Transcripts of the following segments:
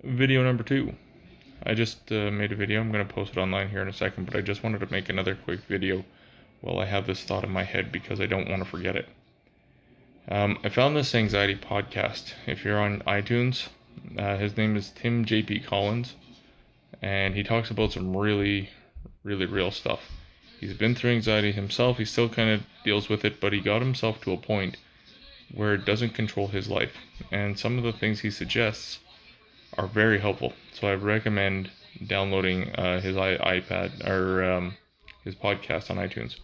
Video number 2. I just made a video. I'm going to post it online here in a second, but I just wanted to make another quick video while I have this thought in my head because I don't want to forget it. I found this anxiety podcast. If you're on iTunes, his name is Tim J.P. Collins, and he talks about some really, really real stuff. He's been through anxiety himself. He still kind of deals with it, but he got himself to a point where it doesn't control his life. And some of the things he suggests are very helpful. So I recommend downloading his iPad or his podcast on iTunes.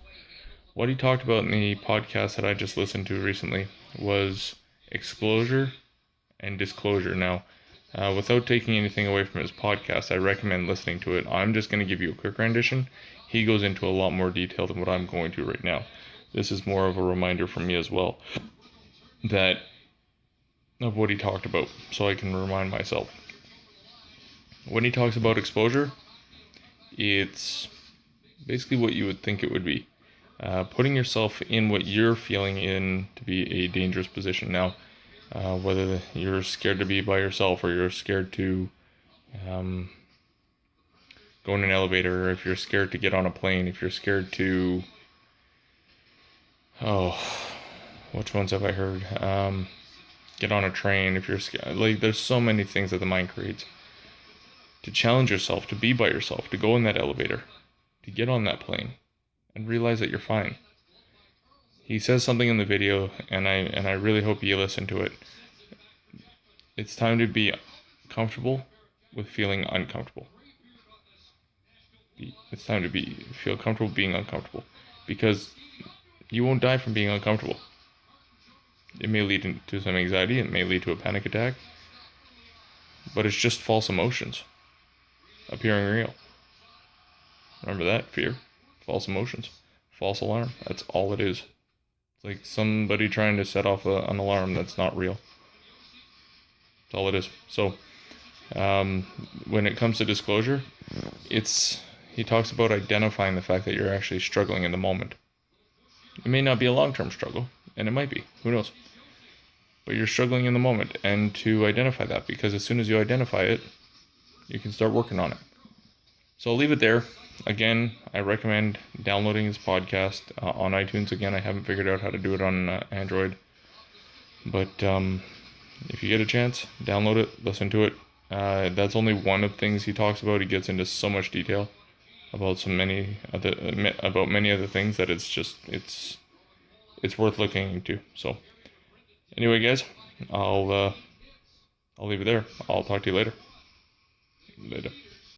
What he talked about in the podcast that I just listened to recently was exposure and disclosure. Now, without taking anything away from his podcast, I recommend listening to it. I'm just going to give you a quick rendition. He goes into a lot more detail than what I'm going to right now. This is more of a reminder for me as well of what he talked about, so I can remind myself. When he talks about exposure, it's basically what you would think it would be. Putting yourself in what you're feeling in to be a dangerous position. Now, whether you're scared to be by yourself, or you're scared to go in an elevator, or if you're scared to get on a plane, if you're scared to, which ones have I heard? Get on a train, if you're scared. Like, there's so many things that the mind creates. To challenge yourself, to be by yourself, to go in that elevator, to get on that plane, and realize that you're fine. He says something in the video, and I really hope you listen to it. It's time to be comfortable with feeling uncomfortable. It's time to feel comfortable being uncomfortable, because you won't die from being uncomfortable. It may lead to some anxiety, it may lead to a panic attack, but it's just false emotions appearing real. Remember that? Fear, false emotions, false alarm. That's all it is. It's like somebody trying to set off an alarm that's not real. That's all it is. So, when it comes to disclosure, he talks about identifying the fact that you're actually struggling in the moment. It may not be a long-term struggle, and it might be. Who knows? But you're struggling in the moment, and to identify that, because as soon as you identify it, you can start working on it. So I'll leave it there. Again, I recommend downloading his podcast on iTunes. Again, I haven't figured out how to do it on Android. But if you get a chance, download it, listen to it. That's only one of the things he talks about. He gets into so much detail about many other things that it's worth looking into. So anyway, guys, I'll leave it there. I'll talk to you later.